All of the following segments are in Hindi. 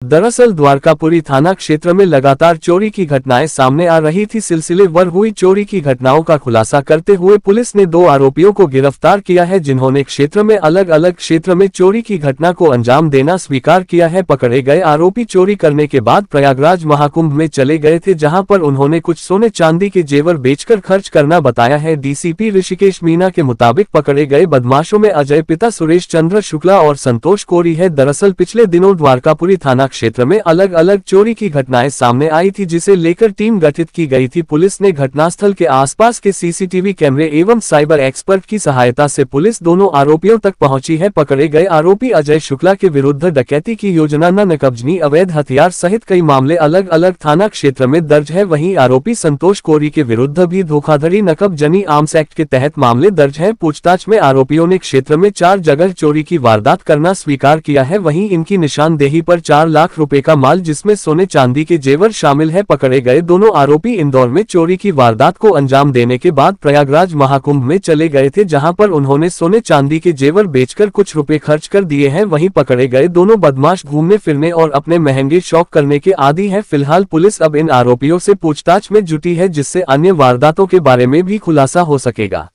दरअसल द्वारकापुरी थाना क्षेत्र में लगातार चोरी की घटनाएं सामने आ रही थी। सिलसिलेवार हुई चोरी की घटनाओं का खुलासा करते हुए पुलिस ने 2 आरोपियों को गिरफ्तार किया है, जिन्होंने क्षेत्र में अलग अलग क्षेत्र में चोरी की घटना को अंजाम देना स्वीकार किया है। पकड़े गए आरोपी चोरी करने के बाद प्रयागराज महाकुंभ में चले गए थे, जहां पर उन्होंने कुछ सोने चांदी के जेवर बेचकर खर्च करना बताया है। डीसीपी ऋषिकेश मीना के मुताबिक पकड़े गए बदमाशों में अजय पिता सुरेश चंद्र शुक्ला और संतोष कोरी है। दरअसल पिछले दिनों द्वारकापुरी थाना क्षेत्र में अलग अलग चोरी की घटनाएं सामने आई थी, जिसे लेकर टीम गठित की गई थी। पुलिस ने घटनास्थल के आसपास के सीसीटीवी कैमरे एवं साइबर एक्सपर्ट की सहायता से पुलिस दोनों आरोपियों तक पहुंची है। पकड़े गए आरोपी अजय शुक्ला के विरुद्ध डकैती की योजना, नकबजनी, अवैध हथियार सहित कई मामले अलग अलग थाना क्षेत्र में दर्ज है। वहीं आरोपी संतोष कोरी के विरुद्ध भी धोखाधड़ी, नकबजनी आर्म्स एक्ट के तहत मामले दर्ज है। पूछताछ में आरोपियों ने क्षेत्र में 4 जगह चोरी की वारदात करना स्वीकार किया है। वहीं इनकी निशानदेही पर 4 लाख रुपए का माल, जिसमें सोने चांदी के जेवर शामिल है। पकड़े गए दोनों आरोपी इंदौर में चोरी की वारदात को अंजाम देने के बाद प्रयागराज महाकुंभ में चले गए थे, जहां पर उन्होंने सोने चांदी के जेवर बेचकर कुछ रुपए खर्च कर दिए हैं। वहीं पकड़े गए दोनों बदमाश घूमने फिरने और अपने महंगे शौक करने के आदी हैं। फिलहाल पुलिस अब इन आरोपियों से पूछताछ में जुटी है, जिससे अन्य वारदातों के बारे में भी खुलासा हो सकेगा।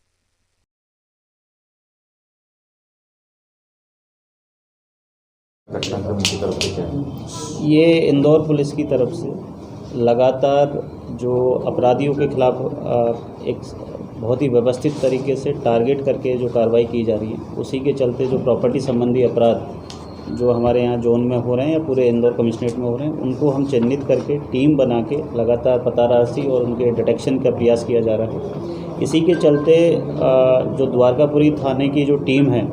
ये इंदौर पुलिस की तरफ से लगातार जो अपराधियों के खिलाफ एक बहुत ही व्यवस्थित तरीके से टारगेट करके जो कार्रवाई की जा रही है, उसी के चलते जो प्रॉपर्टी संबंधी अपराध जो हमारे यहाँ जोन में हो रहे हैं या पूरे इंदौर कमिश्नरेट में हो रहे हैं, उनको हम चिन्हित करके टीम बना के लगातार पतारासी और उनके डिटेक्शन का प्रयास किया जा रहा है। इसी के चलते जो द्वारकापुरी थाने की जो टीम है,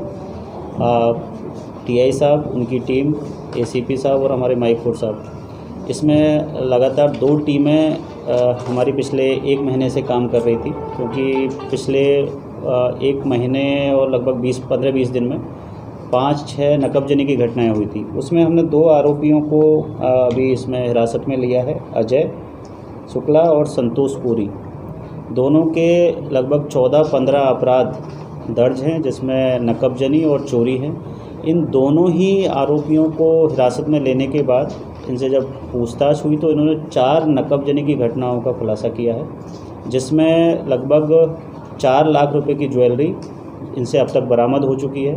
टीआई साहब, उनकी टीम, एसीपी साहब और हमारे माइकपुर साहब, इसमें लगातार 2 टीमें हमारी पिछले 1 महीने से काम कर रही थी, क्योंकि पिछले 1 महीने और लगभग 15-20 दिन में 5-6 नकबजनी की घटनाएं हुई थी। उसमें हमने 2 आरोपियों को अभी इसमें हिरासत में लिया है, अजय शुक्ला और संतोष कोरी। दोनों के लगभग 14-15 अपराध दर्ज हैं, जिसमें नकबजनी और चोरी है। इन दोनों ही आरोपियों को हिरासत में लेने के बाद इनसे जब पूछताछ हुई तो इन्होंने 4 नकबजनी की घटनाओं का खुलासा किया है, जिसमें लगभग 4 लाख रुपए की ज्वेलरी इनसे अब तक बरामद हो चुकी है।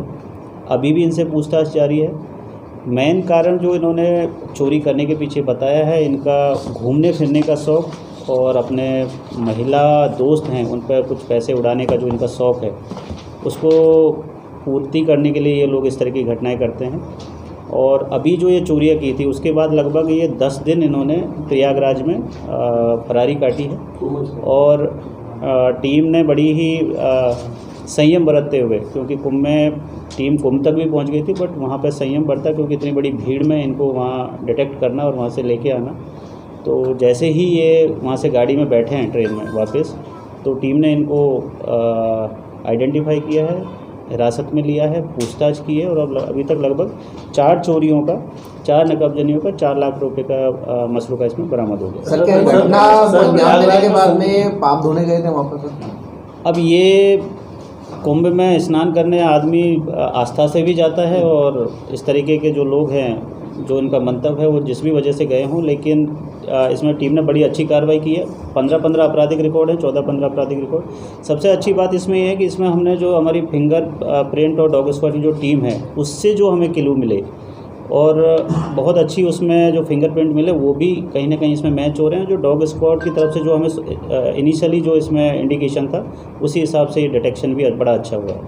अभी भी इनसे पूछताछ जारी है। मेन कारण जो इन्होंने चोरी करने के पीछे बताया है, इनका घूमने फिरने का शौक़ और अपने महिला दोस्त हैं उन पर कुछ पैसे उड़ाने का जो इनका शौक़ है, उसको पूर्ति करने के लिए ये लोग इस तरह की घटनाएं करते हैं। और अभी जो ये चोरियां की थी, उसके बाद लगभग ये 10 दिन इन्होंने प्रयागराज में फरारी काटी है। और टीम ने बड़ी ही संयम बरतते हुए, क्योंकि कुंभ में टीम कुंभ तक भी पहुंच गई थी, बट वहां पर संयम बरता, क्योंकि इतनी बड़ी भीड़ में इनको वहां डिटेक्ट करना और वहां से लेके आना। तो जैसे ही ये वहां से गाड़ी में बैठे हैं ट्रेन में वापस, तो टीम ने इनको आइडेंटिफाई किया है, हिरासत में लिया है, पूछताछ की है और अब अभी तक लगभग 4 चोरियों का, 4 नकबजनियों का 4 लाख रुपए का मसरूका इसमें बरामद हो गया। सर, क्या घटना अंजाम देने के बाद में पाप धोने गए थे वहाँ पर? अब ये कुंभ में स्नान करने आदमी आस्था से भी जाता है, और इस तरीके के जो लोग हैं, जो इनका मंतव्य है वो जिस भी वजह से गए हों, लेकिन इसमें टीम ने बड़ी अच्छी कार्रवाई की है। 15-15 आपराधिक रिकॉर्ड है, 14-15 आपराधिक रिकॉर्ड। सबसे अच्छी बात इसमें यह है कि इसमें हमने जो हमारी फिंगर प्रिंट और डॉग स्क्वाड की जो टीम है, उससे जो हमें क्लू मिले और बहुत अच्छी उसमें जो फिंगरप्रिंट मिले, वो भी कहीं ना कहीं इसमें मैच हो रहे हैं। जो डॉग स्क्वाड की तरफ से जो हमें इनिशियली जो इसमें इंडिकेशन था, उसी हिसाब से ये डिटेक्शन भी बड़ा अच्छा हुआ है।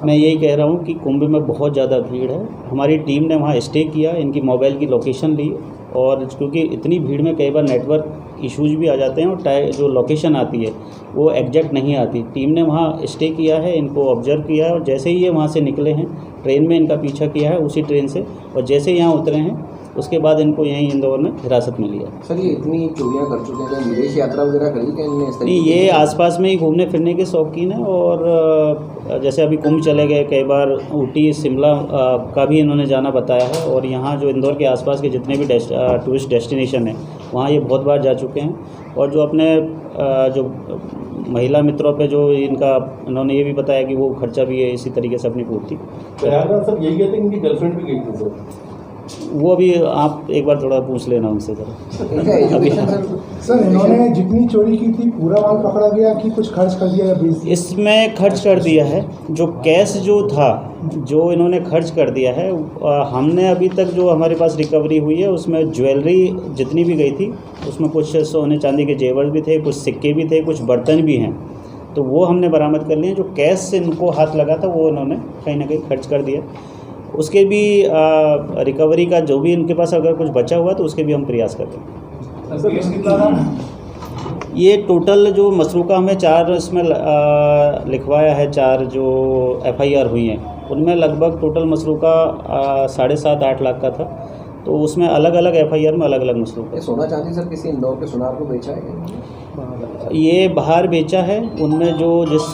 मैं यही कह रहा हूँ कि कुंभ में बहुत ज़्यादा भीड़ है। हमारी टीम ने वहाँ स्टे किया, इनकी मोबाइल की लोकेशन ली, और क्योंकि इतनी भीड़ में कई बार नेटवर्क इश्यूज भी आ जाते हैं और जो लोकेशन आती है वो एग्जैक्ट नहीं आती। टीम ने वहाँ स्टे किया है, इनको ऑब्जर्व किया है, और जैसे ही ये वहाँ से निकले हैं, ट्रेन में इनका पीछा किया है उसी ट्रेन से, और जैसे यहाँ उतरे हैं उसके बाद इनको यहीं इंदौर में हिरासत में लिया। सर ये इतनी चोरियां कर चुके हैं, विदेश यात्रा वगैरह करी क्या इनने? इस नहीं, तरीके ये की? आसपास में ही घूमने फिरने के शौकीन हैं और जैसे अभी कुंभ चले गए, कई बार ऊटी शिमला का भी इन्होंने जाना बताया है। और यहाँ जो इंदौर के आसपास के जितने भी टूरिस्ट डेस्टिनेशन हैं वहाँ ये बहुत बार जा चुके हैं। और जो अपने जो महिला मित्रों पे जो इन्होंने ये भी बताया कि वो खर्चा भी है इसी तरीके से अपनी पूर्ति। प्रयागराज सर यही कहते हैं इनकी गर्लफ्रेंड भी गई थी सर। वो अभी आप एक बार थोड़ा पूछ लेना उनसे ज़रा। इनका एजुकेशन सर इन्होंने जितनी चोरी की थी पूरा माल पकड़ा गया कि कुछ खर्च कर दिया या बेच दिया? इसमें खर्च कर दिया है। जो कैश जो था जो इन्होंने खर्च कर दिया है। हमने अभी तक जो हमारे पास रिकवरी हुई है उसमें ज्वेलरी जितनी भी गई थी उसमें कुछ सोने चांदी के जेवर भी थे, कुछ सिक्के भी थे, कुछ बर्तन भी हैं, तो वो हमने बरामद कर लिए। जो कैश से इनको हाथ लगा था वो इन्होंने कहीं ना कहीं खर्च कर दिया। उसके भी रिकवरी का जो भी इनके पास अगर कुछ बचा हुआ तो उसके भी हम प्रयास करते हैं। ये टोटल जो मसरूका हमें 4 इसमें लिखवाया है, 4 जो FIR हुई हैं उनमें लगभग टोटल मसरूका 7.5-8 लाख का था। तो उसमें अलग अलग FIR में अलग अलग मसरूका। ये सोना चांदी सर किसी इंदौर के सुनार को बेचा है क्या? ये बाहर बेचा है। उनमें जो जिस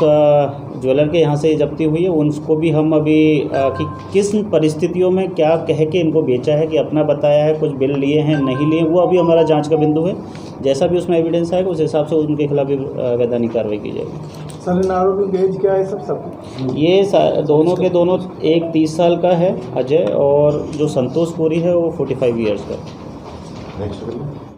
ज्वेलर के यहाँ से जब्ती हुई है उनको भी हम अभी कि किस परिस्थितियों में क्या कह के इनको बेचा है कि अपना बताया है, कुछ बिल लिए हैं नहीं लिए, वो अभी हमारा जांच का बिंदु है। जैसा भी उसमें एविडेंस आएगा उस हिसाब से उनके खिलाफ भी वैधानिक कार्रवाई की जाएगी। सर इन आरोपियों की एज क्या है सब? ये दोनों के दोनों, एक 30 साल का है अजय और जो संतोष पुरी है वो 45 ईयर्स का है। नेक्स्ट